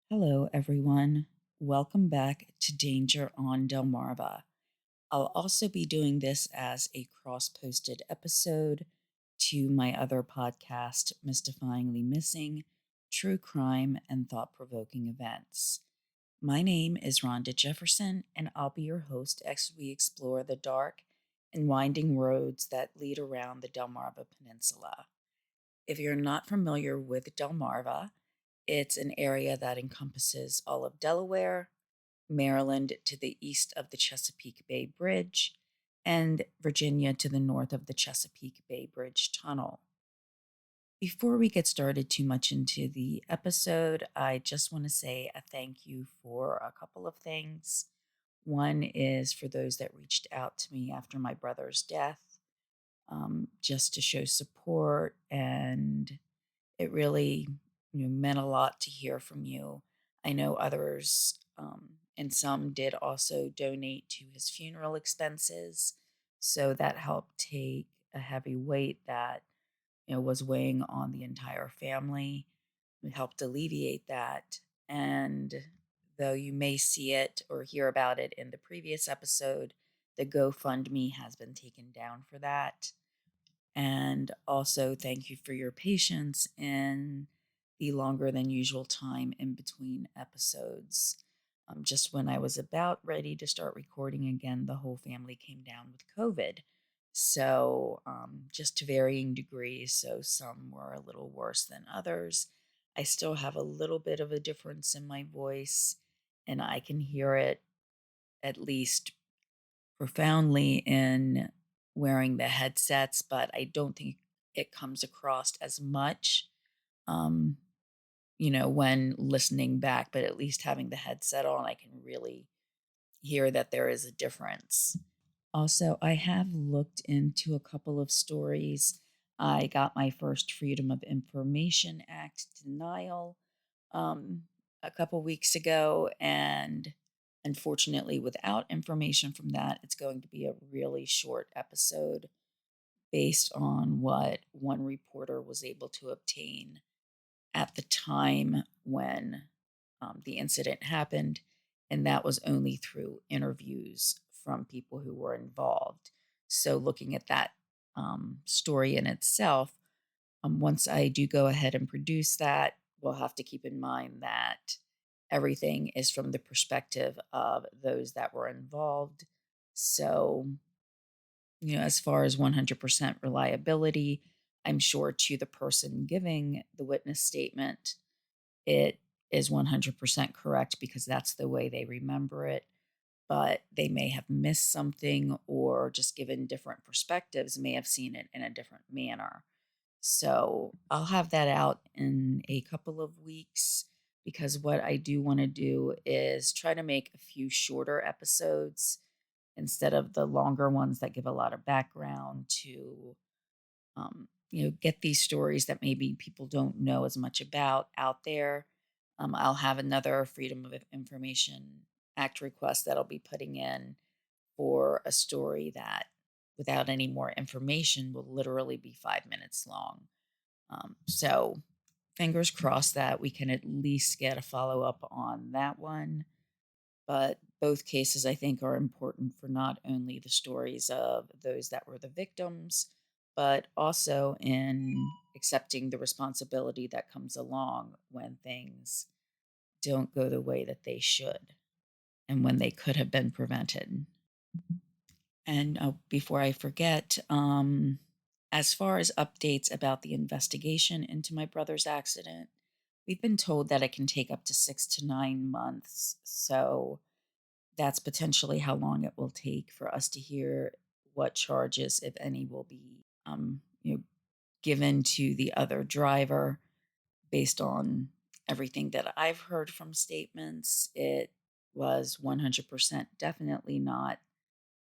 Hello, everyone. Welcome back to Danger on Delmarva. I'll also be doing this as a cross posted episode to my other podcast, Mystifyingly Missing True Crime and Thought Provoking Events. My name is Rhonda Jefferson, and I'll be your host as we explore the dark and winding roads that lead around the Delmarva Peninsula. If you're not familiar with Delmarva, it's an area that encompasses all of Delaware, Maryland to the east of the Chesapeake Bay Bridge, and Virginia to the north of the Chesapeake Bay Bridge Tunnel. Before we get started too much into the episode, I just want to say a thank you for a couple of things. One is for those that reached out to me after my brother's death, just to show support, and it really meant a lot to hear from you. I know others, and some did also donate to his funeral expenses, so that helped take a heavy weight that was weighing on the entire family. It helped alleviate that. And though you may see it or hear about it in the previous episode, the GoFundMe has been taken down for that. And also, thank you for your patience in the longer than usual time in between episodes. Just when I was about ready to start recording again, the whole family came down with COVID. So, just to varying degrees. So, some were a little worse than others. I still have a little bit of a difference in my voice, and I can hear it at least profoundly in wearing the headsets, but I don't think it comes across as much, um, when listening back. But at least having the headset on, I can really hear that there is a difference. Also, I have looked into a couple of stories. I got my first Freedom of Information Act denial um, a couple weeks ago, and unfortunately, without information from that, it's going to be a really short episode based on what one reporter was able to obtain at the time when the incident happened, and that was only through interviews from people who were involved. So, looking at that story in itself, once I do go ahead and produce that, we'll have to keep in mind that everything is from the perspective of those that were involved. So, as far as 100% reliability, I'm sure to the person giving the witness statement, it is 100% correct because that's the way they remember it. But they may have missed something or just given different perspectives, may have seen it in a different manner. So I'll have that out in a couple of weeks because what I do want to do is try to make a few shorter episodes instead of the longer ones that give a lot of background to get these stories that maybe people don't know as much about out there. I'll have another Freedom of Information Act request that I'll be putting in for a story that, without any more information, will literally be 5 minutes long. So, fingers crossed that we can at least get a follow up on that one. But both cases, I think, are important for not only the stories of those that were the victims, but also in accepting the responsibility that comes along when things don't go the way that they should and when they could have been prevented. And before I forget, as far as updates about the investigation into my brother's accident, we've been told that it can take up to 6 to 9 months. So that's potentially how long it will take for us to hear what charges, if any, will be given to the other driver. Based on everything that I've heard from statements, it was 100% definitely not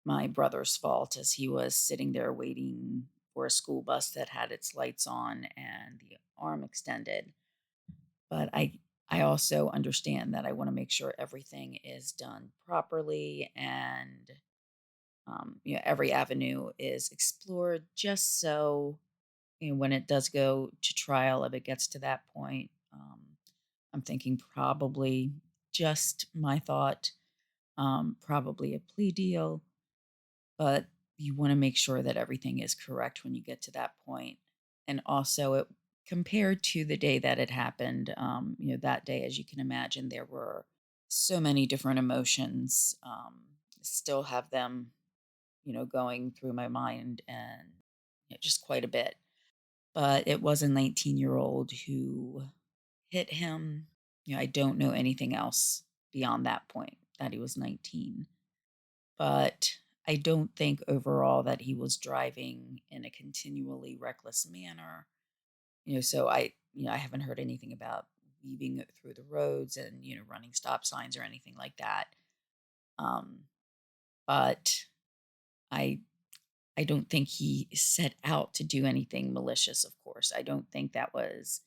my brother's fault, as he was sitting there waiting for a school bus that had its lights on and the arm extended. But I also understand that I want to make sure everything is done properly, and every avenue is explored, just so when it does go to trial, if it gets to that point, I'm thinking probably just my thought, probably a plea deal, but you want to make sure that everything is correct when you get to that point. And also, it compared to the day that it happened, that day, as you can imagine, there were so many different emotions. Still have them, going through my mind and just quite a bit. But it was a 19-year-old who hit him. I don't know anything else beyond that point that he was 19. But I don't think overall that he was driving in a continually reckless manner. So I haven't heard anything about weaving it through the roads and, running stop signs or anything like that. Um, but I I don't think he set out to do anything malicious, of course. I don't think that was,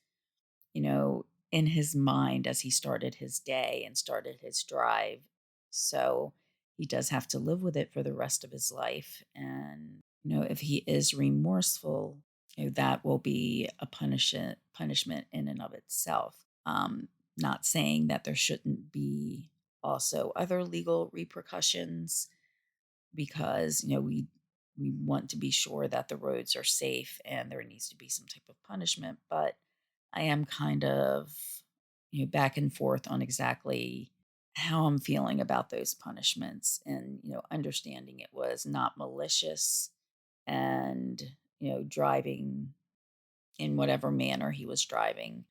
you know, in his mind as he started his day and started his drive. So he does have to live with it for the rest of his life. And, if he is remorseful, that will be a punishment in and of itself. Not saying that there shouldn't be also other legal repercussions because we want to be sure that the roads are safe and there needs to be some type of punishment, but I am kind of back and forth on exactly how I'm feeling about those punishments and understanding it was not malicious and driving in whatever manner he was driving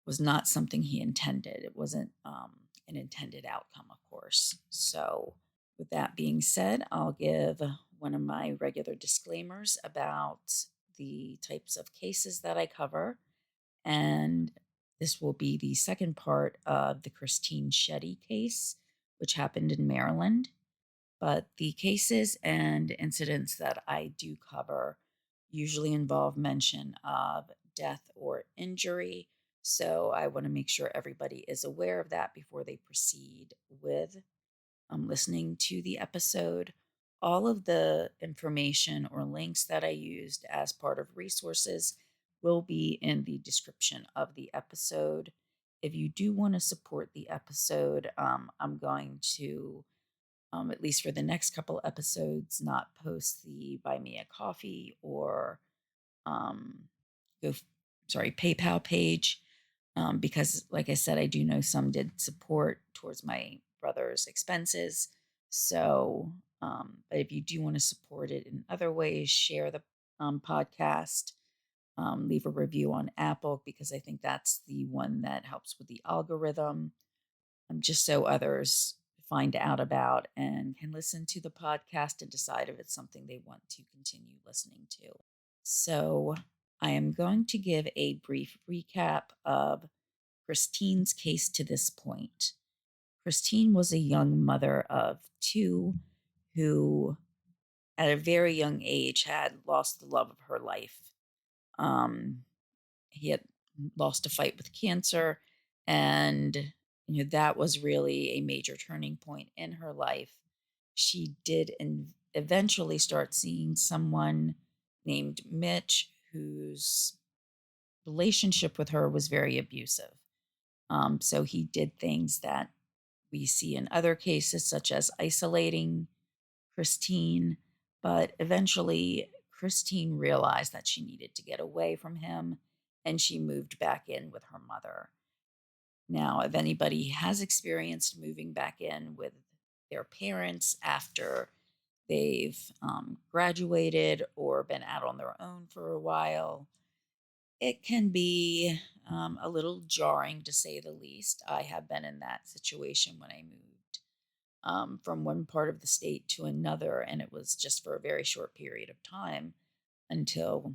was not something he intended. It wasn't an intended outcome, of course. So, with that being said, I'll give one of my regular disclaimers about the types of cases that I cover. And this will be the second part of the Christine Shetty case, which happened in Maryland. But the cases and incidents that I do cover usually involve mention of death or injury. So I want to make sure everybody is aware of that before they proceed with listening to the episode. All of the information or links that I used as part of resources will be in the description of the episode. If you do want to support the episode, I'm going to at least for the next couple episodes, not post the Buy Me a Coffee or um, go, PayPal page. Because, like I said, I do know some did support towards my brother's expenses. So, but if you do want to support it in other ways, share the podcast, leave a review on Apple because I think that's the one that helps with the algorithm, just so others find out about and can listen to the podcast and decide if it's something they want to continue listening to. So, I am going to give a brief recap of Christine's case to this point. Christine was a young mother of two who, at a very young age, had lost the love of her life. Um, he had lost a fight with cancer, and that was really a major turning point in her life. She did eventually start seeing someone named Mitch, whose relationship with her was very abusive. So he did things that we see in other cases, such as isolating Christine. But eventually, Christine realized that she needed to get away from him and she moved back in with her mother. Now, if anybody has experienced moving back in with their parents after they've graduated or been out on their own for a while, it can be a little jarring to say the least. I have been in that situation when I moved from one part of the state to another, and it was just for a very short period of time until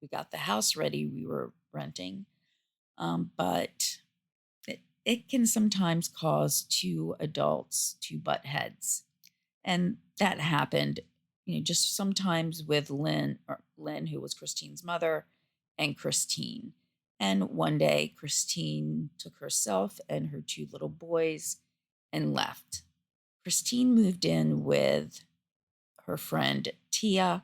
we got the house ready we were renting. But it can sometimes cause two adults to butt heads. And that happened, just sometimes with Lynn, who was Christine's mother, and Christine. And one day, Christine took herself and her two little boys and left. Christine moved in with her friend Tia.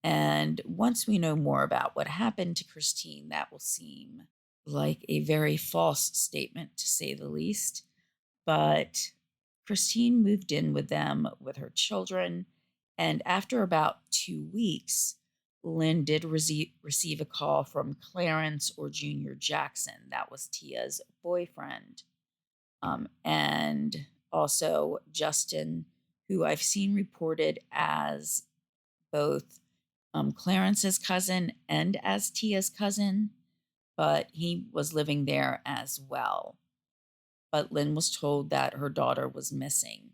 And once we know more about what happened to Christine, that will seem like a very false statement, to say the least. But Christine moved in with them with her children. And after about 2 weeks, Lynn did receive a call from Clarence or Junior Jackson. That was Tia's boyfriend. And also Justin, who I've seen reported as both Clarence's cousin and as Tia's cousin, but he was living there as well. But Lynn was told that her daughter was missing.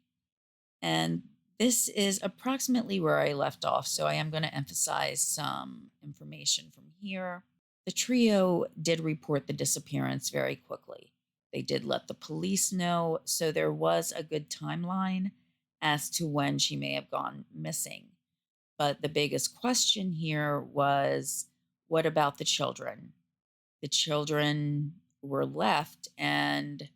And this is approximately where I left off, so I am going to emphasize some information from here. The trio did report the disappearance very quickly. They did let the police know, so there was a good timeline as to when she may have gone missing. But the biggest question here was, what about the children? The children were left, and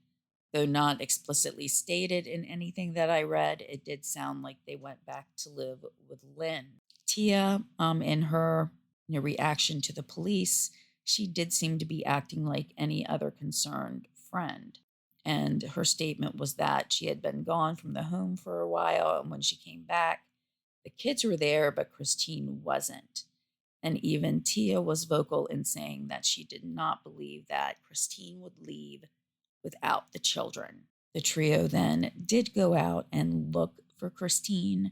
though not explicitly stated in anything that I read, it did sound like they went back to live with Lynn. Tia, in her reaction to the police, she did seem to be acting like any other concerned friend. And her statement was that she had been gone from the home for a while, and when she came back, the kids were there, but Christine wasn't. And even Tia was vocal in saying that she did not believe that Christine would leave without the children. The trio then did go out and look for Christine,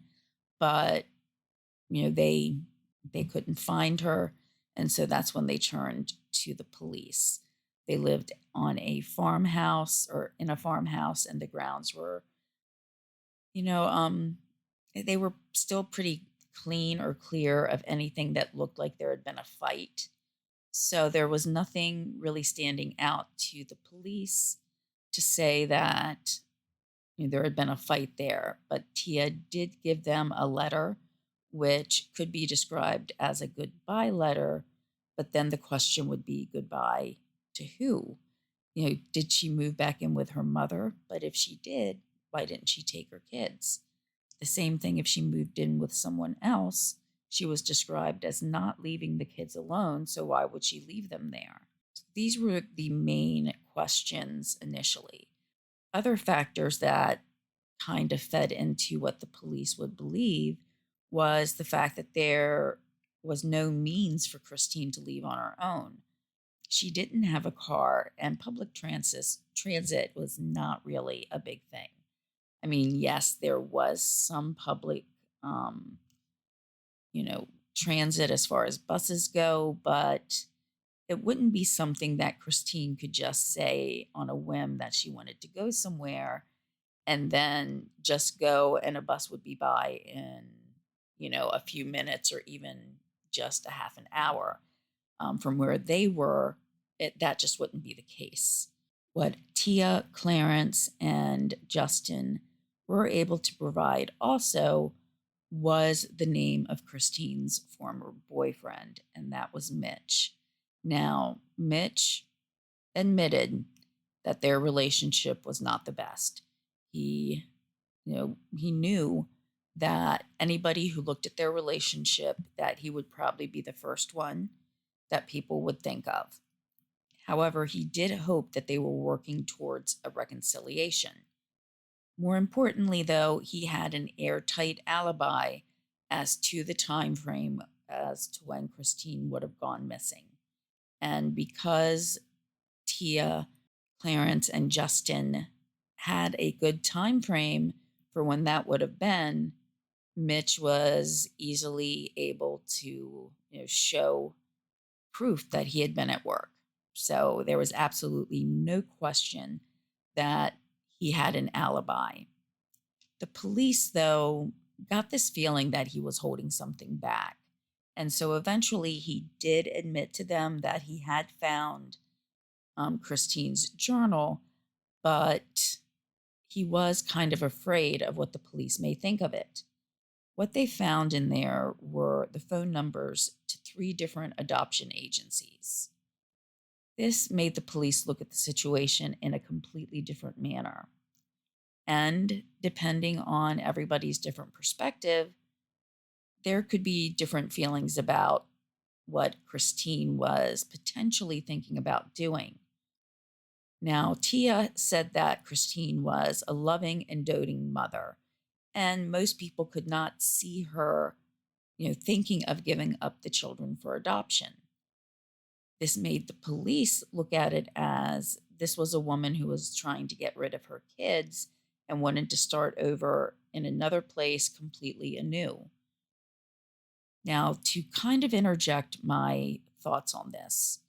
but they couldn't find her, and so that's when they turned to the police. They lived on a farmhouse or in a farmhouse, and the grounds were, you know, they were still pretty clean or clear of anything that looked like there had been a fight. So there was nothing really standing out to the police to say that there had been a fight there. But Tia did give them a letter, which could be described as a goodbye letter. But then the question would be, goodbye to who? Did she move back in with her mother? But if she did, why didn't she take her kids? The same thing if she moved in with someone else. She was described as not leaving the kids alone, so why would she leave them there? These were the main questions initially. Other factors that kind of fed into what the police would believe was the fact that there was no means for Christine to leave on her own. She didn't have a car, and public transit was not really a big thing. I mean, yes, there was some public, transit as far as buses go, but it wouldn't be something that Christine could just say on a whim that she wanted to go somewhere and then just go and a bus would be by in, a few minutes or even just a half an hour from where they were. That just wouldn't be the case. What Tia, Clarence, and Justin were able to provide also was the name of Christine's former boyfriend, and that was Mitch. Now, Mitch admitted that their relationship was not the best. He knew that anybody who looked at their relationship, that he would probably be the first one that people would think of. However, he did hope that they were working towards a reconciliation. More importantly, though, he had an airtight alibi as to the time frame as to when Christine would have gone missing. And because Tia, Clarence, and Justin had a good time frame for when that would have been, Mitch was easily able to show proof that he had been at work. So there was absolutely no question that he had an alibi. The police, though, got this feeling that he was holding something back. And so eventually he did admit to them that he had found Christine's journal, but he was kind of afraid of what the police may think of it. What they found in there were the phone numbers to 3 different adoption agencies. This made the police look at the situation in a completely different manner. And depending on everybody's different perspective, there could be different feelings about what Christine was potentially thinking about doing. Now, Tia said that Christine was a loving and doting mother, and most people could not see her, thinking of giving up the children for adoption. This made the police look at it as this was a woman who was trying to get rid of her kids and wanted to start over in another place completely anew. Now, to kind of interject my thoughts on this,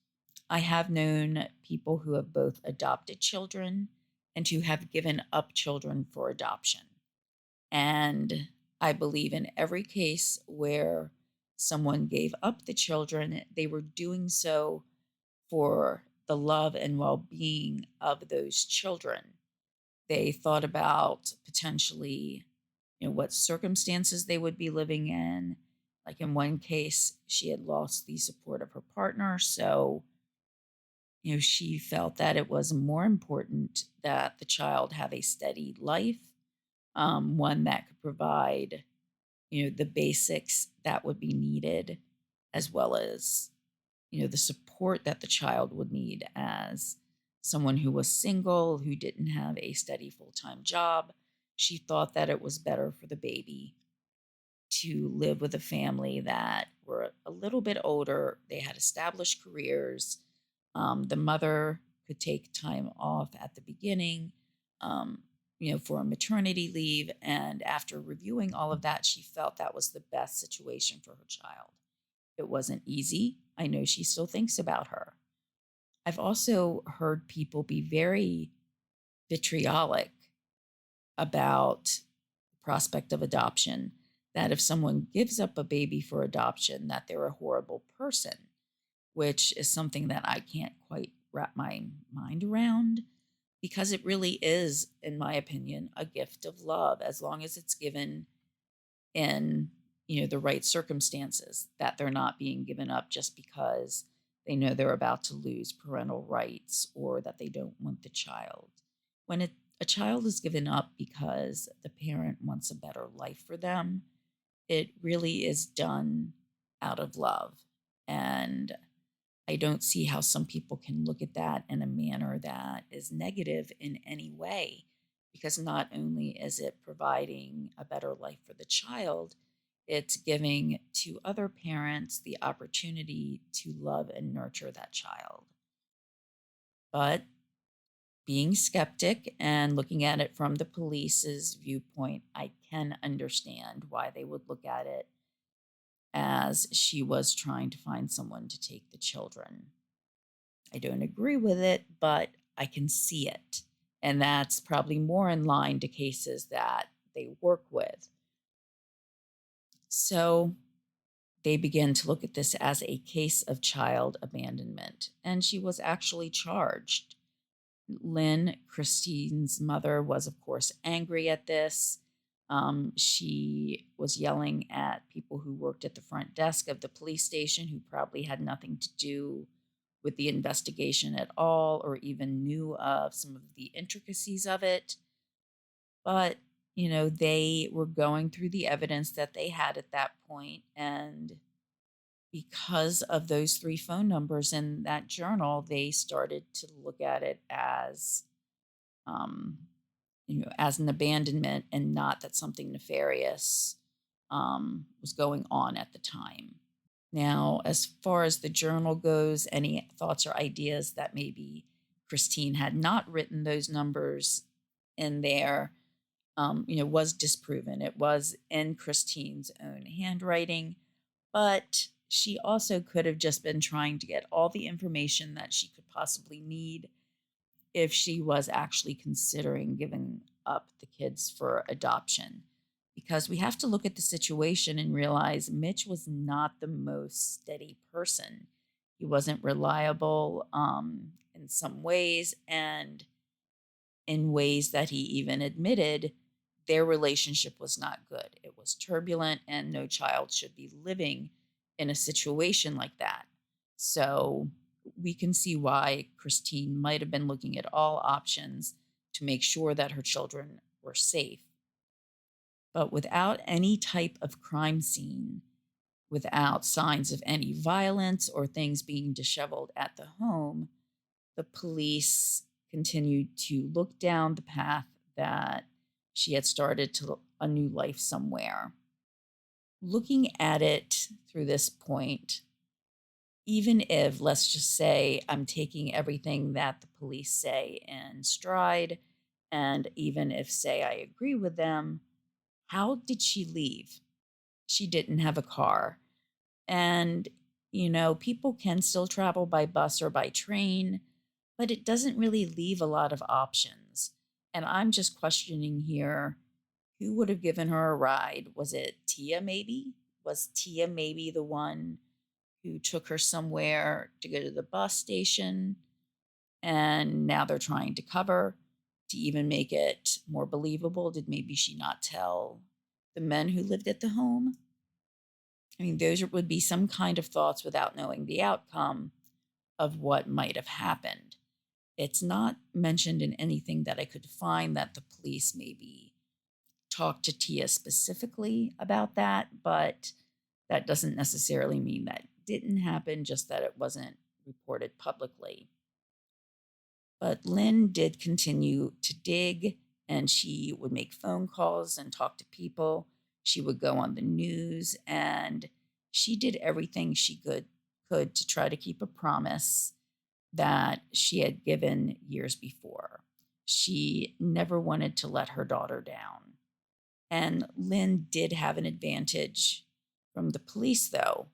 I have known people who have both adopted children and who have given up children for adoption. And I believe in every case where someone gave up the children, they were doing so for the love and well being of those children. They thought about potentially, what circumstances they would be living in. Like in one case, she had lost the support of her partner. So, she felt that it was more important that the child have a steady life, one that could provide, the basics that would be needed, as well as, the support that the child would need as someone who was single, who didn't have a steady full-time job. She thought that it was better for the baby to live with a family that were a little bit older. They had established careers. The mother could take time off at the beginning, for a maternity leave. And after reviewing all of that, she felt that was the best situation for her child. It wasn't easy. I know she still thinks about her. I've also heard people be very vitriolic about the prospect of adoption, that if someone gives up a baby for adoption, that they're a horrible person, which is something that I can't quite wrap my mind around, because it really is, in my opinion, a gift of love, as long as it's given in, the right circumstances, that they're not being given up just because they know they're about to lose parental rights or that they don't want the child. When a child is given up because the parent wants a better life for them, it really is done out of love. And I don't see how some people can look at that in a manner that is negative in any way, because not only is it providing a better life for the child, it's giving to other parents the opportunity to love and nurture that child. But being skeptic and looking at it from the police's viewpoint, I can understand why they would look at it as she was trying to find someone to take the children. I don't agree with it, but I can see it. And that's probably more in line to cases that they work with. So they began to look at this as a case of child abandonment, and she was actually charged. Lynn, Christine's mother, was, of course, angry at this. She was yelling at people who worked at the front desk of the police station, who probably had nothing to do with the investigation at all, or even knew of some of the intricacies of it. But, they were going through the evidence that they had at that point, and because of those 3 phone numbers in that journal, they started to look at it as, um, as an abandonment, and not that something nefarious was going on at the time. Now, as far as the journal goes, any thoughts or ideas that maybe Christine had not written those numbers in there, was disproven. It was in Christine's own handwriting, but she also could have just been trying to get all the information that she could possibly need if she was actually considering giving up the kids for adoption. Because we have to look at the situation and realize Mitch was not the most steady person. He wasn't reliable in some ways, and in ways that he even admitted, their relationship was not good. It was turbulent, and no child should be living in a situation like that. So we can see why Christine might have been looking at all options to make sure that her children were safe. But without any type of crime scene, without signs of any violence or things being disheveled at the home, the police continued to look down the path that she had started to a new life somewhere. Looking at it through this point, even if, let's just say, I'm taking everything that the police say in stride, and even if, say, I agree with them, how did she leave? She didn't have a car. And, people can still travel by bus or by train, but it doesn't really leave a lot of options. And I'm just questioning here, who would have given her a ride? Was it Tia, maybe? Was Tia maybe the one who took her somewhere to go to the bus station? And now they're trying to cover to even make it more believable. Did maybe she not tell the men who lived at the home? I mean, those would be some kind of thoughts without knowing the outcome of what might have happened. It's not mentioned in anything that I could find that the police maybe talked to Tia specifically about that, but that doesn't necessarily mean that didn't happen, just that it wasn't reported publicly. But Lynn did continue to dig, and she would make phone calls and talk to people. She would go on the news, and she did everything she could to try to keep a promise that she had given years before. She never wanted to let her daughter down. And Lynn did have an advantage from the police, though.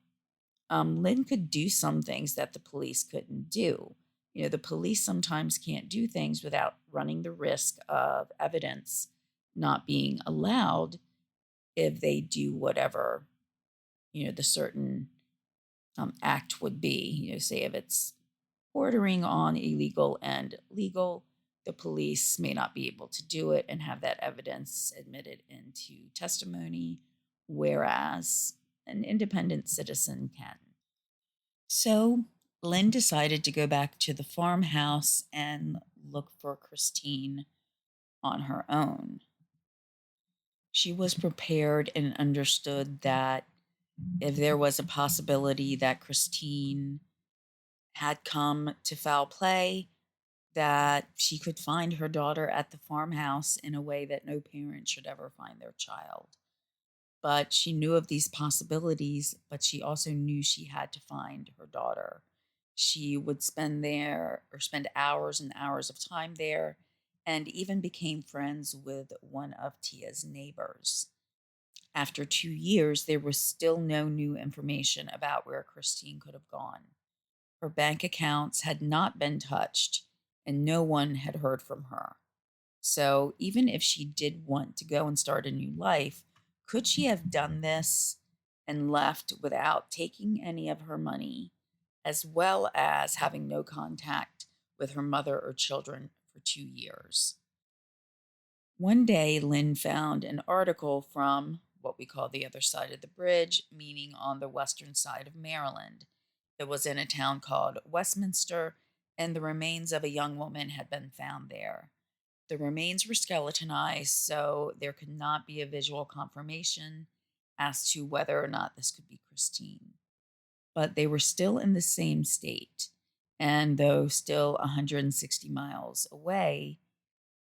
Lynn could do some things that the police couldn't do. The police sometimes can't do things without running the risk of evidence not being allowed if they do whatever, the certain act would be. Say if it's bordering on illegal and legal, the police may not be able to do it and have that evidence admitted into testimony, whereas an independent citizen can. So Lynn decided to go back to the farmhouse and look for Christine on her own. She was prepared and understood that if there was a possibility that Christine had come to foul play, that she could find her daughter at the farmhouse in a way that no parent should ever find their child. But she knew of these possibilities, but she also knew she had to find her daughter. She would spend hours and hours of time there, and even became friends with one of Tia's neighbors. After 2 years, there was still no new information about where Christine could have gone. Her bank accounts had not been touched, and no one had heard from her. So even if she did want to go and start a new life, could she have done this and left without taking any of her money, as well as having no contact with her mother or children for 2 years? One day, Lynn found an article from what we call the other side of the bridge, meaning on the western side of Maryland. It was in a town called Westminster, and the remains of a young woman had been found there. The remains were skeletonized, so there could not be a visual confirmation as to whether or not this could be Christine. But they were still in the same state, and though still 160 miles away,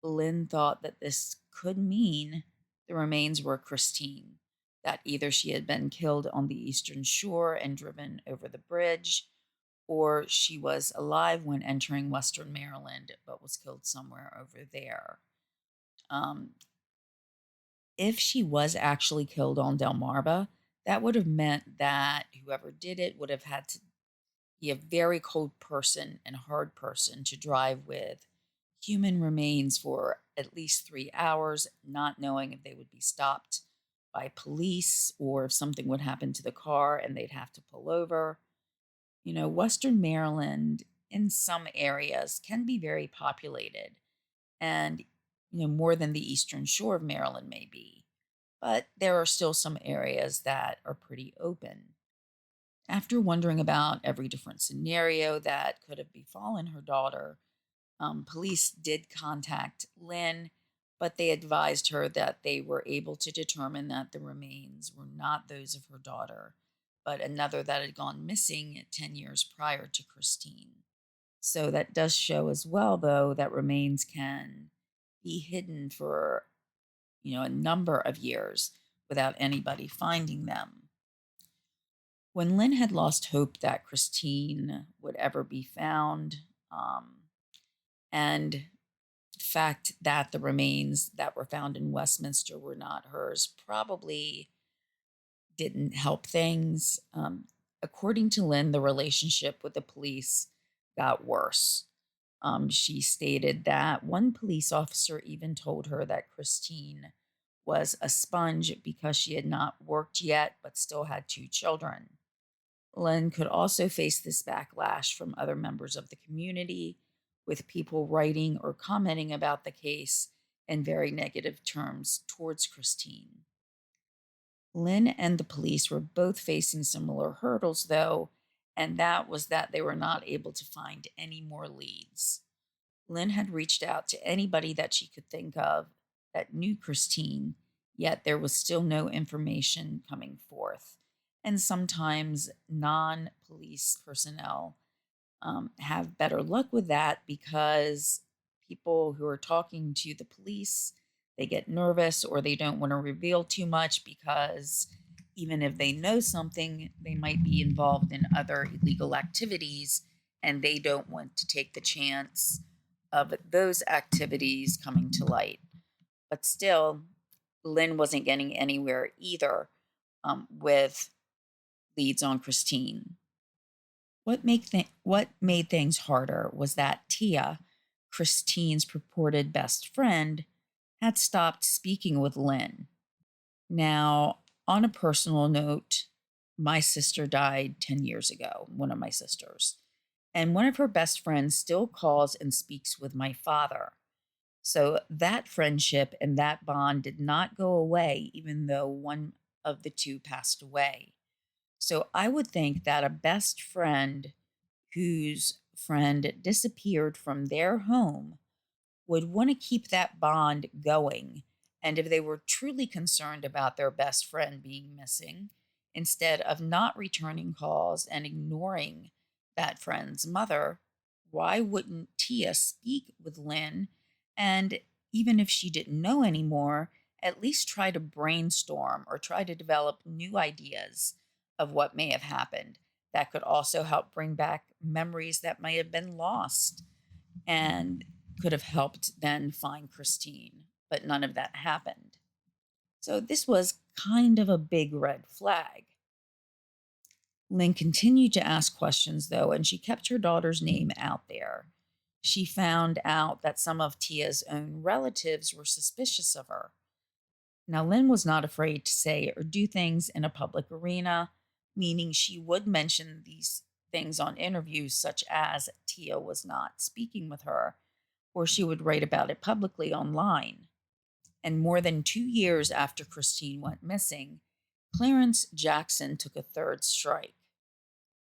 Lynn thought that this could mean the remains were Christine, that either she had been killed on the eastern shore and driven over the bridge, or she was alive when entering Western Maryland, but was killed somewhere over there. Um, if she was actually killed on Delmarva, that would have meant that whoever did it would have had to be a very cold person and hard person to drive with human remains for at least 3 hours, not knowing if they would be stopped by police or if something would happen to the car and they'd have to pull over. Western Maryland in some areas can be very populated and, more than the eastern shore of Maryland may be. But there are still some areas that are pretty open. After wondering about every different scenario that could have befallen her daughter, police did contact Lynn, but they advised her that they were able to determine that the remains were not those of her daughter, but another that had gone missing 10 years prior to Christine. So that does show as well, though, that remains can be hidden for, a number of years without anybody finding them. When Lynn had lost hope that Christine would ever be found, and the fact that the remains that were found in Westminster were not hers probably didn't help things. According to Lynn, the relationship with the police got worse. She stated that one police officer even told her that Christine was a sponge because she had not worked yet but still had 2 children. Lynn could also face this backlash from other members of the community, with people writing or commenting about the case in very negative terms towards Christine. Lynn and the police were both facing similar hurdles, though, and that was that they were not able to find any more leads. Lynn had reached out to anybody that she could think of that knew Christine, yet there was still no information coming forth. And sometimes non police personnel have better luck with that because people who are talking to the police, they get nervous or they don't want to reveal too much because even if they know something, they might be involved in other illegal activities and they don't want to take the chance of those activities coming to light. But still, Lynn wasn't getting anywhere either with leads on Christine. What made things harder was that Tia, Christine's purported best friend, had stopped speaking with Lynn. Now, on a personal note, my sister died 10 years ago, one of my sisters, and one of her best friends still calls and speaks with my father. So that friendship and that bond did not go away, even though one of the two passed away. So I would think that a best friend whose friend disappeared from their home would want to keep that bond going. And if they were truly concerned about their best friend being missing, instead of not returning calls and ignoring that friend's mother, why wouldn't Tia speak with Lynn? And even if she didn't know anymore, at least try to brainstorm or try to develop new ideas of what may have happened that could also help bring back memories that may have been lost and could have helped then find Christine, but none of that happened. So this was kind of a big red flag. Lynn continued to ask questions, though, and she kept her daughter's name out there. She found out that some of Tia's own relatives were suspicious of her. Now, Lynn was not afraid to say or do things in a public arena, meaning she would mention these things on interviews, such as Tia was not speaking with her, or she would write about it publicly online. And more than 2 years after Christine went missing, Clarence Jackson took a third strike.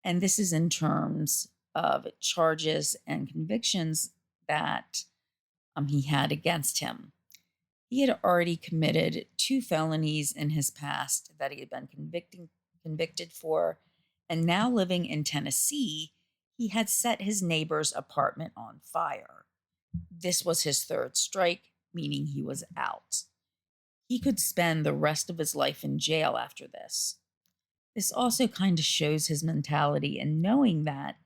And this is in terms of charges and convictions that he had against him. He had already committed 2 felonies in his past that he had been convicted for, and now living in Tennessee, he had set his neighbor's apartment on fire. This was his third strike, meaning he was out. He could spend the rest of his life in jail after this. This also kind of shows his mentality, and knowing that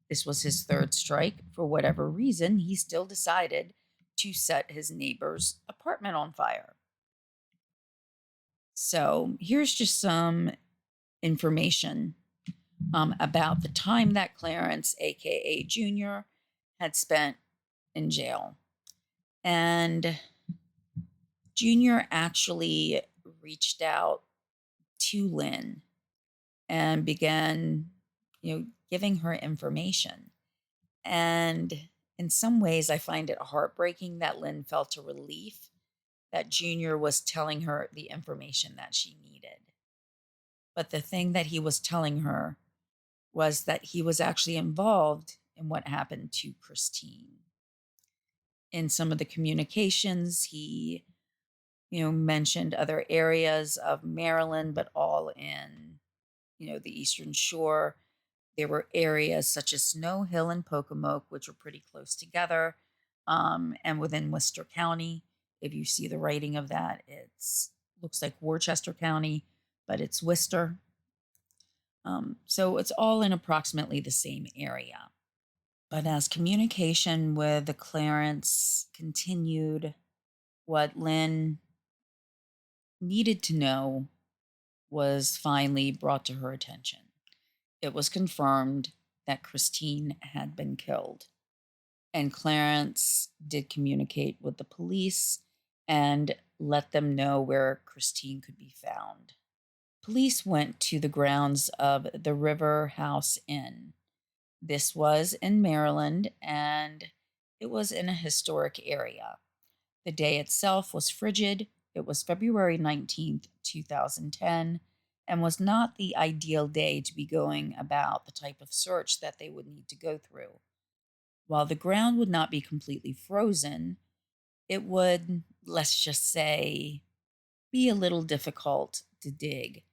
this was his third strike, for whatever reason, he still decided to set his neighbor's apartment on fire. So here's just some information about the time that Clarence, aka Junior, had spent in jail. And Junior actually reached out to Lynn and began, giving her information. And in some ways, I find it heartbreaking that Lynn felt a relief that Junior was telling her the information that she needed. But the thing that he was telling her was that he was actually involved in what happened to Christine. In some of the communications, he, mentioned other areas of Maryland, but all in, the Eastern Shore. There were areas such as Snow Hill and Pocomoke, which were pretty close together, and within Worcester County. If you see the writing of that, it's looks like Worcester County, but it's Worcester. So it's all in approximately the same area. But as communication with the Clarence continued, what Lynn needed to know was finally brought to her attention. It was confirmed that Christine had been killed. And Clarence did communicate with the police and let them know where Christine could be found. Police went to the grounds of the River House Inn. This was in Maryland, and it was in a historic area. The day itself was frigid. It was February 19th, 2010, and was not the ideal day to be going about the type of search that they would need to go through. While the ground would not be completely frozen, it would, let's just say, be a little difficult to dig.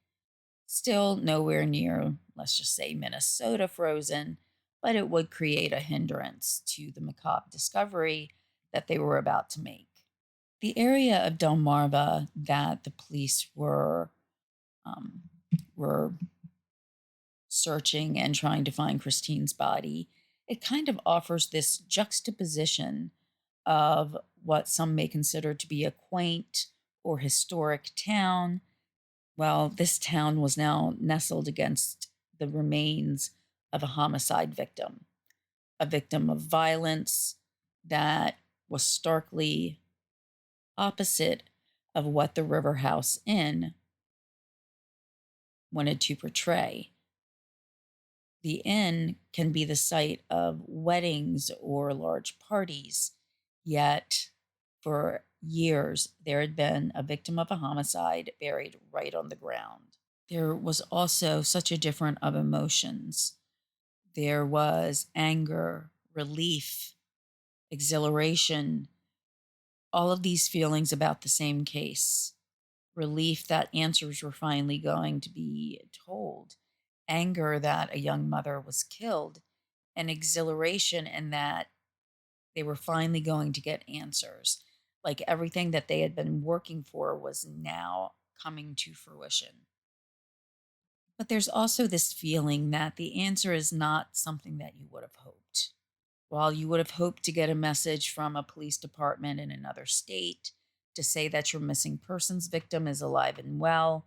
Still nowhere near, let's just say, Minnesota frozen, but it would create a hindrance to the macabre discovery that they were about to make. The area of Delmarva that the police were searching and trying to find Christine's body, it kind of offers this juxtaposition of what some may consider to be a quaint or historic town. Well, this town was now nestled against the remains of a homicide victim, a victim of violence that was starkly opposite of what the River House Inn wanted to portray. The inn can be the site of weddings or large parties, yet for years there had been a victim of a homicide buried right on the ground. There was also such a difference of emotions. There was anger, relief, exhilaration, all of these feelings about the same case. Relief that answers were finally going to be told, anger that a young mother was killed, and exhilaration in that they were finally going to get answers. Like everything that they had been working for was now coming to fruition. But there's also this feeling that the answer is not something that you would have hoped. While you would have hoped to get a message from a police department in another state to say that your missing persons victim is alive and well,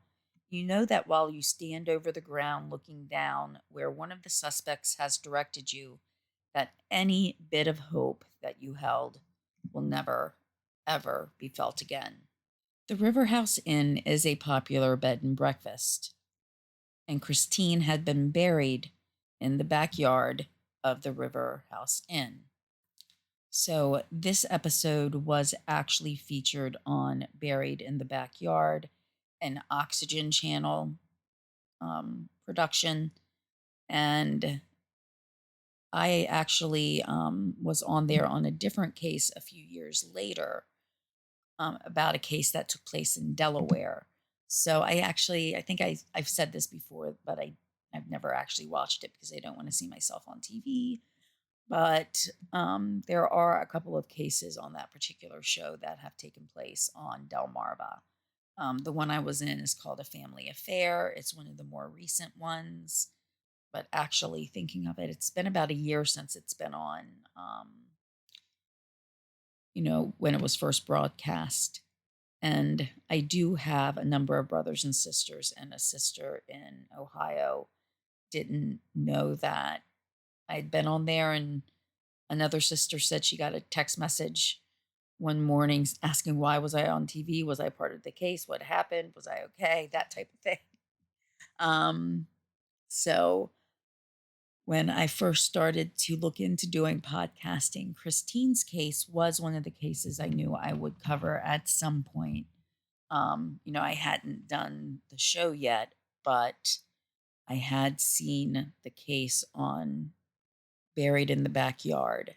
you know that while you stand over the ground looking down where one of the suspects has directed you, that any bit of hope that you held will never, ever be felt again. The River House Inn is a popular bed and breakfast, and Christine had been buried in the backyard of the River House Inn. So this episode was actually featured on Buried in the Backyard, an Oxygen Channel production. And I actually was on there on a different case a few years later about a case that took place in Delaware. So I think I've said this before, but I've never actually watched it because I don't want to see myself on TV. But there are a couple of cases on that particular show that have taken place on Delmarva. The one I was in is called A Family Affair. It's one of the more recent ones. But actually, thinking of it, it's been about a year since it's been on, when it was first broadcast. And I do have a number of brothers and sisters, and a sister in Ohio didn't know that I'd been on there. And another sister said she got a text message one morning asking, why was I on TV? Was I part of the case? What happened? Was I okay? That type of thing. So when I first started to look into doing podcasting, Christine's case was one of the cases I knew I would cover at some point. I hadn't done the show yet, but I had seen the case on Buried in the Backyard.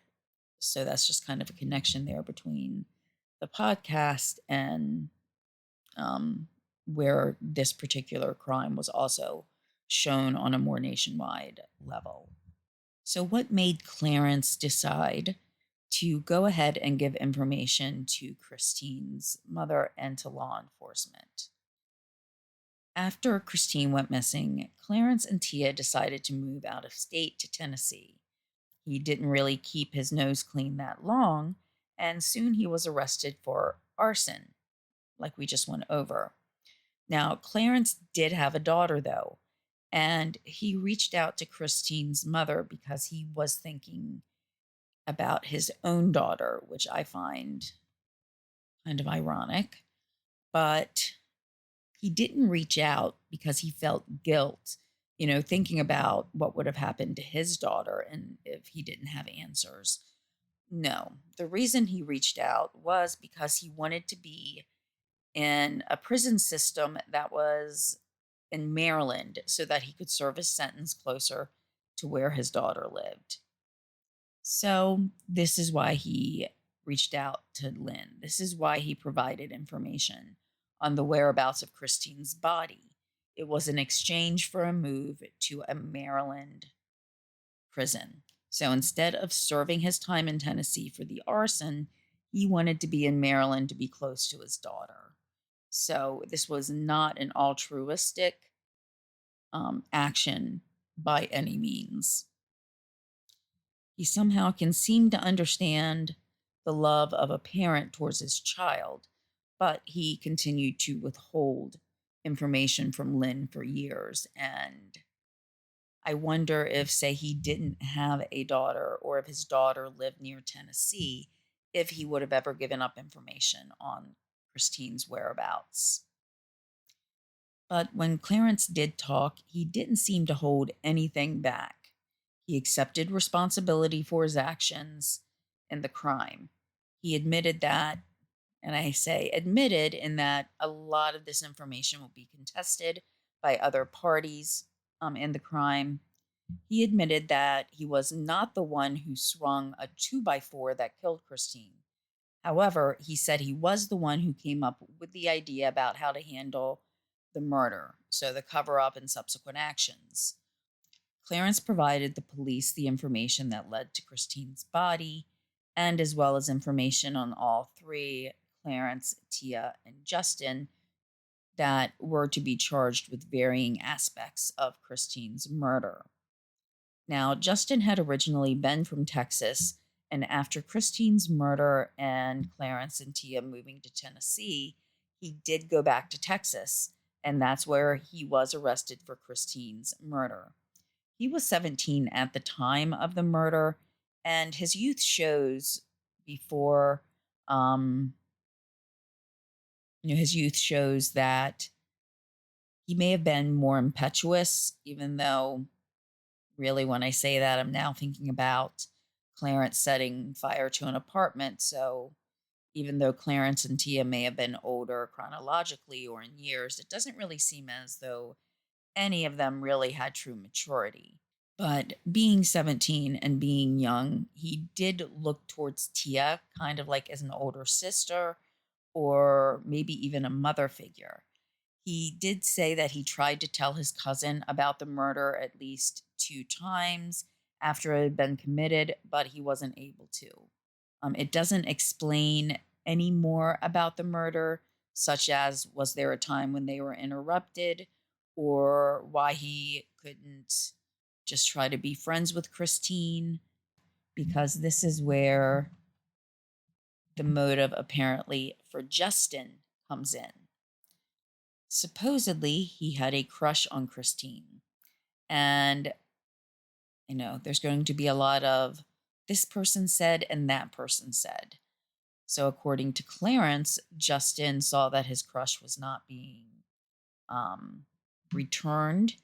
So that's just kind of a connection there between the podcast and where this particular crime was also shown on a more nationwide level. So, what made Clarence decide to go ahead and give information to Christine's mother and to law enforcement? After Christine went missing, Clarence and Tia decided to move out of state to Tennessee. He didn't really keep his nose clean that long, and soon he was arrested for arson, like we just went over. Now, Clarence did have a daughter, though, and he reached out to Christine's mother because he was thinking about his own daughter, which I find kind of ironic. But he didn't reach out because he felt guilt, thinking about what would have happened to his daughter and if he didn't have answers. No, the reason he reached out was because he wanted to be in a prison system that was in Maryland so that he could serve his sentence closer to where his daughter lived. So, this is why he reached out to Lynn. This is why he provided information on the whereabouts of Christine's body. It was in exchange for a move to a Maryland prison. So instead of serving his time in Tennessee for the arson, he wanted to be in Maryland to be close to his daughter. So this was not an altruistic action by any means. He somehow can seem to understand the love of a parent towards his child, but he continued to withhold information from Lynn for years. And I wonder if, say, he didn't have a daughter or if his daughter lived near Tennessee, if he would have ever given up information on Christine's whereabouts. But when Clarence did talk, he didn't seem to hold anything back. He accepted responsibility for his actions and the crime. He admitted that, and I say admitted in that a lot of this information will be contested by other parties in the crime. He admitted that he was not the one who swung a 2x4 that killed Christine. However, he said he was the one who came up with the idea about how to handle the murder, so the cover up and subsequent actions. Clarence provided the police the information that led to Christine's body, and as well as information on all three, Clarence, Tia, and Justin, that were to be charged with varying aspects of Christine's murder. Now, Justin had originally been from Texas, and after Christine's murder and Clarence and Tia moving to Tennessee, he did go back to Texas, and that's where he was arrested for Christine's murder. He was 17 at the time of the murder, and his youth shows before, his youth shows that he may have been more impetuous, even though, really, when I say that, I'm now thinking about Clarence setting fire to an apartment. So even though Clarence and Tia may have been older chronologically or in years, it doesn't really seem as though any of them really had true maturity. But being 17 and being young, he did look towards Tia kind of like as an older sister or maybe even a mother figure. He did say that he tried to tell his cousin about the murder at least 2 times after it had been committed, but he wasn't able to. It doesn't explain any more about the murder, such as was there a time when they were interrupted, or why he couldn't just try to be friends with Christine, because this is where the motive apparently for Justin comes in. Supposedly, he had a crush on Christine. And, there's going to be a lot of this person said and that person said. So, according to Clarence, Justin saw that his crush was not being returned.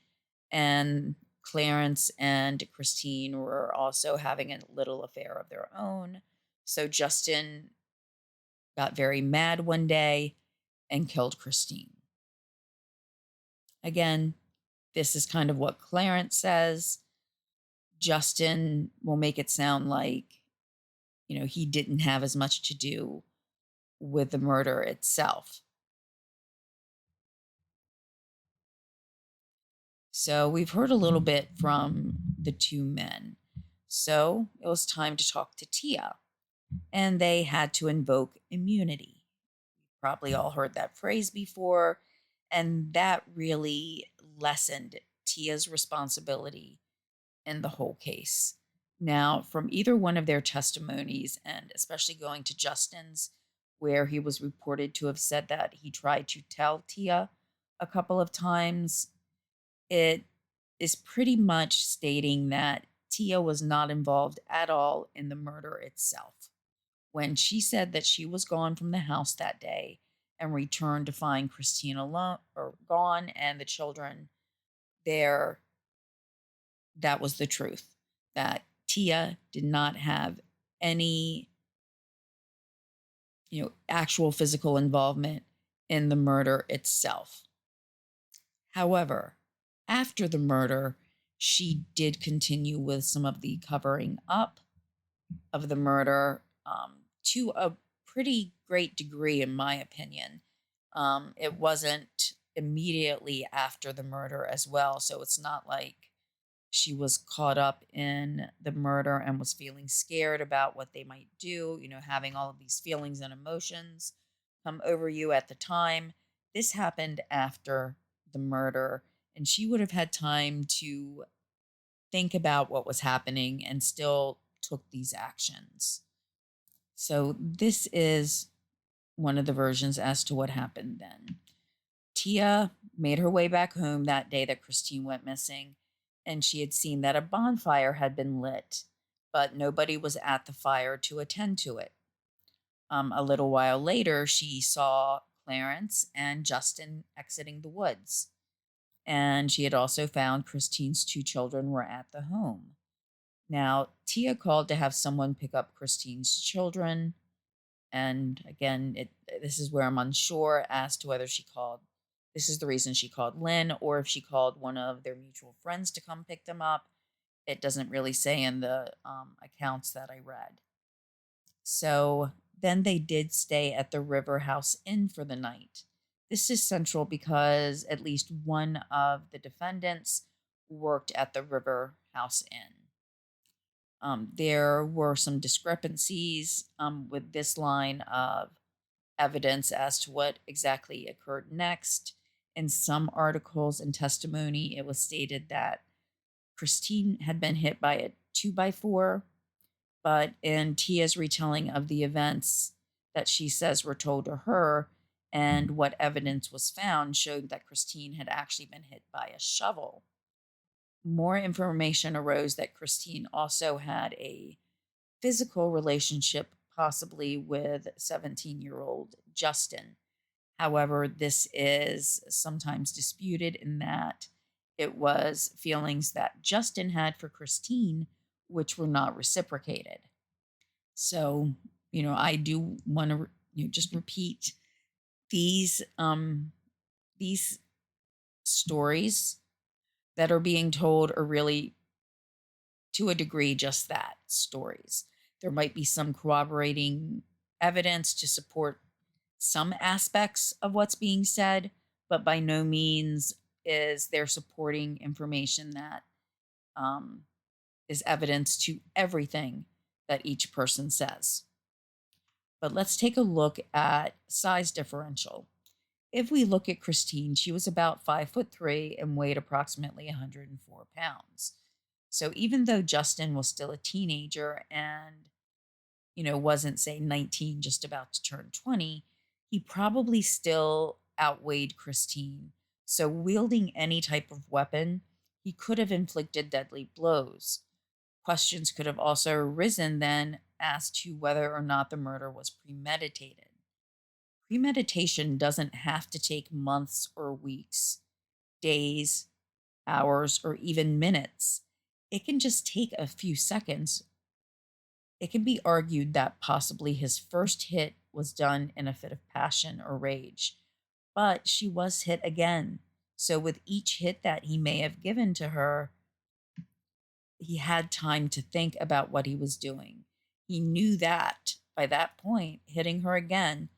And Clarence and Christine were also having a little affair of their own. So, Justin got very mad one day and killed Christine. Again, this is kind of what Clarence says. Justin will make it sound like, he didn't have as much to do with the murder itself. So we've heard a little bit from the two men. So it was time to talk to Tia, and they had to invoke immunity. Probably all heard that phrase before, and that really lessened Tia's responsibility in the whole case. Now, from either one of their testimonies, and especially going to Justin's, where he was reported to have said that he tried to tell Tia a couple of times, it is pretty much stating that Tia was not involved at all in the murder itself. When she said that she was gone from the house that day and returned to find Christine alone or gone and the children there, that was the truth. That Tia did not have any, actual physical involvement in the murder itself. However, after the murder, she did continue with some of the covering up of the murder to a pretty great degree, in my opinion. It wasn't immediately after the murder as well, so it's not like she was caught up in the murder and was feeling scared about what they might do, having all of these feelings and emotions come over you at the time. This happened after the murder, and she would have had time to think about what was happening and still took these actions. So, this is one of the versions as to what happened then. Tia made her way back home that day that Christine went missing, and she had seen that a bonfire had been lit, but nobody was at the fire to attend to it. A little while later, she saw Clarence and Justin exiting the woods, and she had also found Christine's two children were at the home. Now, Tia called to have someone pick up Christine's children, and again, this is where I'm unsure as to whether she called. This is the reason she called Lynn, or if she called one of their mutual friends to come pick them up. It doesn't really say in the accounts that I read. So then they did stay at the River House Inn for the night. This is central because at least one of the defendants worked at the River House Inn. There were some discrepancies with this line of evidence as to what exactly occurred next. In some articles and testimony, it was stated that Christine had been hit by a 2x4, but in Tia's retelling of the events that she says were told to her and what evidence was found showed that Christine had actually been hit by a shovel. More information arose that Christine also had a physical relationship, possibly with 17-year-old Justin. However, this is sometimes disputed in that it was feelings that Justin had for Christine, which were not reciprocated. So, I do want to just repeat these stories that are being told are really, to a degree, just that, stories. There might be some corroborating evidence to support some aspects of what's being said, but by no means is there supporting information that is evidence to everything that each person says. But let's take a look at size differential. If we look at Christine, she was about 5'3" and weighed approximately 104 pounds. So even though Justin was still a teenager and, wasn't, say, 19, just about to turn 20, he probably still outweighed Christine. So wielding any type of weapon, he could have inflicted deadly blows. Questions could have also arisen then as to whether or not the murder was premeditated. Premeditation doesn't have to take months or weeks, days, hours, or even minutes. It can just take a few seconds. It can be argued that possibly his first hit was done in a fit of passion or rage, but she was hit again. So with each hit that he may have given to her, he had time to think about what he was doing. He knew that by that point, hitting her again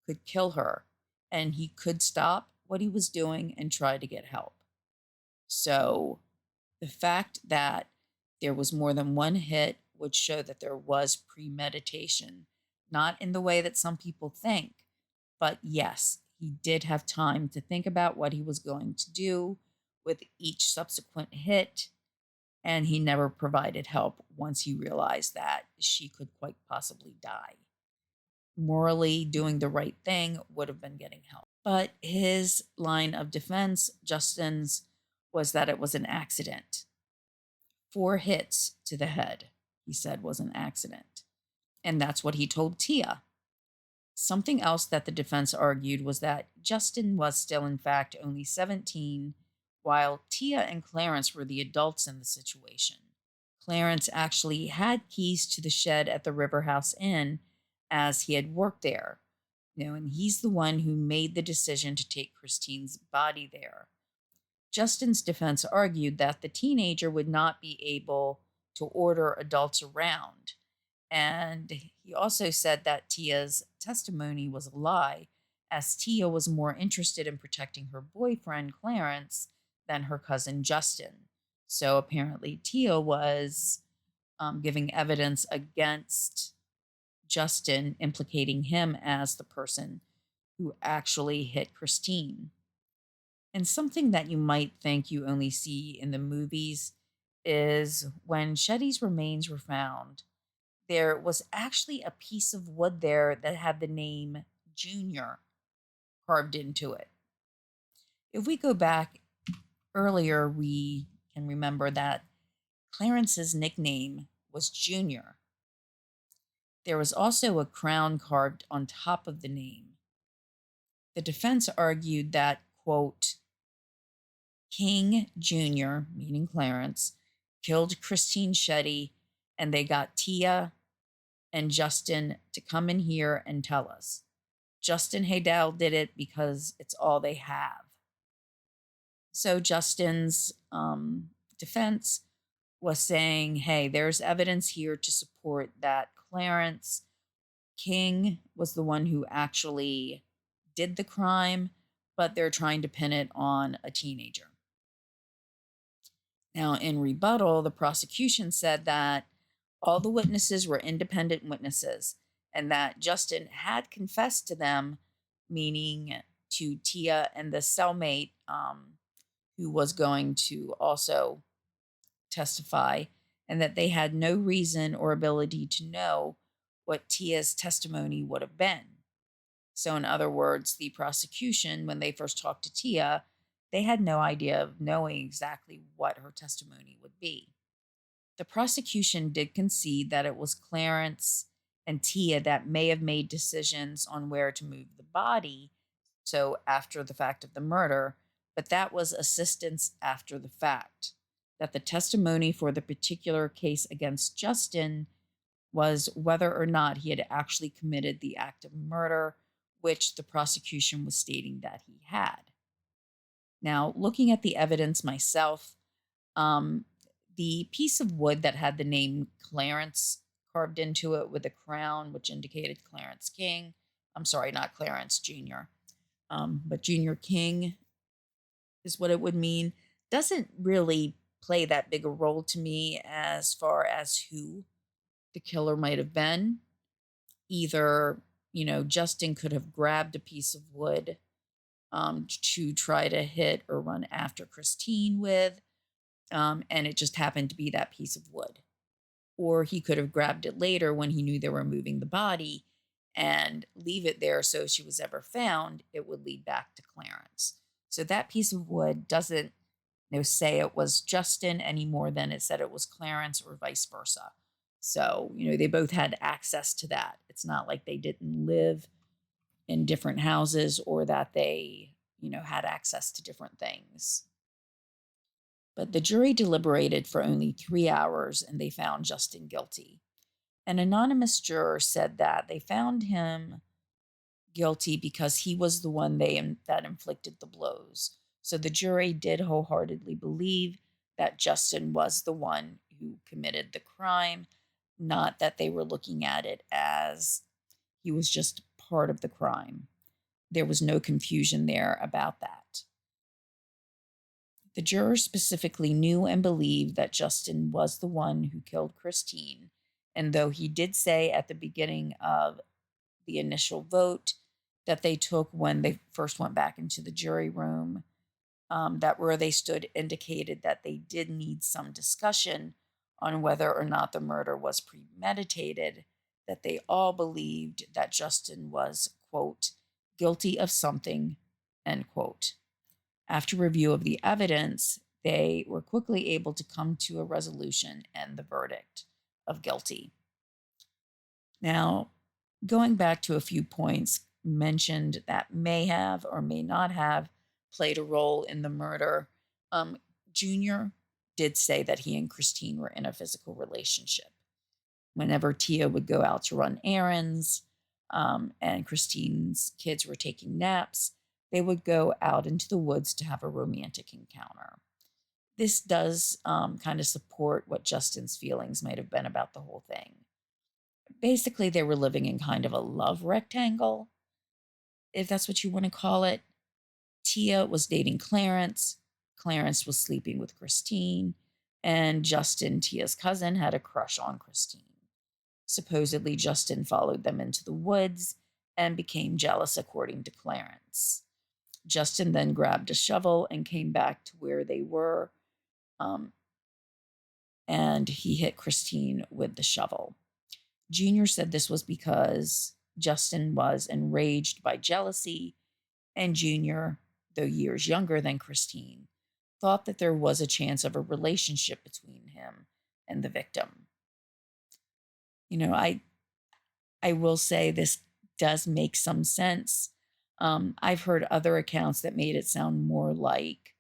could kill her, and he could stop what he was doing and try to get help. So the fact that there was more than one hit would show that there was premeditation, not in the way that some people think, but yes, he did have time to think about what he was going to do with each subsequent hit, and he never provided help once he realized that she could quite possibly die. Morally, doing the right thing would have been getting help. But his line of defense, Justin's, was that it was an accident. 4 hits to the head, he said, was an accident. And that's what he told Tia. Something else that the defense argued was that Justin was still, in fact, only 17, while Tia and Clarence were the adults in the situation. Clarence actually had keys to the shed at the River House Inn, as he had worked there. And he's the one who made the decision to take Christine's body there. Justin's defense argued that the teenager would not be able to order adults around. And he also said that Tia's testimony was a lie, as Tia was more interested in protecting her boyfriend, Clarence, than her cousin, Justin. So apparently Tia was giving evidence against Justin, implicating him as the person who actually hit Christine. And something that you might think you only see in the movies is when Shetty's remains were found, there was actually a piece of wood there that had the name Junior carved into it. If we go back earlier, we can remember that Clarence's nickname was Junior. There was also a crown carved on top of the name. The defense argued that, quote, King Jr., meaning Clarence, killed Christine Shetty, and they got Tia and Justin to come in here and tell us. Justin Haydell did it because it's all they have. So Justin's defense was saying, hey, there's evidence here to support that Clarence King was the one who actually did the crime, but they're trying to pin it on a teenager. Now, in rebuttal, the prosecution said that all the witnesses were independent witnesses and that Justin had confessed to them, meaning to Tia and the cellmate who was going to also testify, and that they had no reason or ability to know what Tia's testimony would have been. So, in other words, the prosecution, when they first talked to Tia, they had no idea of knowing exactly what her testimony would be. The prosecution did concede that it was Clarence and Tia that may have made decisions on where to move the body, so after the fact of the murder, but that was assistance after the fact. That the testimony for the particular case against Justin was whether or not he had actually committed the act of murder, which the prosecution was stating that he had. Now, looking at the evidence myself, the piece of wood that had the name Clarence carved into it with a crown, which indicated Clarence King. I'm sorry, not Clarence Jr., but Junior King is what it would mean. Doesn't really play that big a role to me as far as who the killer might have been. Either, Justin could have grabbed a piece of wood to try to hit or run after Christine with, and it just happened to be that piece of wood. Or he could have grabbed it later when he knew they were moving the body and leave it there so if she was ever found, it would lead back to Clarence. So that piece of wood doesn't say it was Justin any more than it said it was Clarence or vice versa. So, they both had access to that. It's not like they didn't live in different houses or that they, had access to different things. But the jury deliberated for only 3 hours and they found Justin guilty. An anonymous juror said that they found him guilty because he was the one that inflicted the blows. So the jury did wholeheartedly believe that Justin was the one who committed the crime, not that they were looking at it as he was just part of the crime. There was no confusion there about that. The jurors specifically knew and believed that Justin was the one who killed Christine. And though he did say at the beginning of the initial vote that they took when they first went back into the jury room, that where they stood indicated that they did need some discussion on whether or not the murder was premeditated, that they all believed that Justin was, quote, guilty of something, end quote. After review of the evidence, they were quickly able to come to a resolution and the verdict of guilty. Now, going back to a few points mentioned that may have or may not have played a role in the murder, Junior did say that he and Christine were in a physical relationship. Whenever Tia would go out to run errands and Christine's kids were taking naps, they would go out into the woods to have a romantic encounter. This does kind of support what Justin's feelings might have been about the whole thing. Basically, they were living in kind of a love rectangle, if that's what you want to call it. Tia was dating Clarence. Clarence was sleeping with Christine. And Justin, Tia's cousin, had a crush on Christine. Supposedly, Justin followed them into the woods and became jealous, according to Clarence. Justin then grabbed a shovel and came back to where they were, and he hit Christine with the shovel. Junior said this was because Justin was enraged by jealousy, and Junior, though years younger than Christine, thought that there was a chance of a relationship between him and the victim. You know, I will say this does make some sense. I've heard other accounts that made it sound more like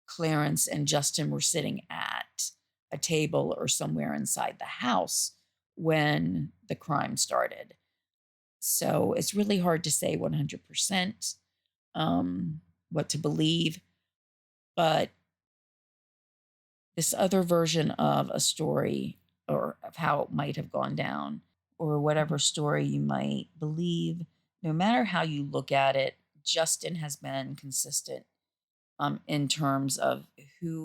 Clarence and Justin were sitting at a table or somewhere inside the house when the crime started. So it's really hard to say 100% what to believe. But this other version of a story, or of how it might have gone down, or whatever story you might believe, no matter how you look at it, Justin has been consistent in terms of who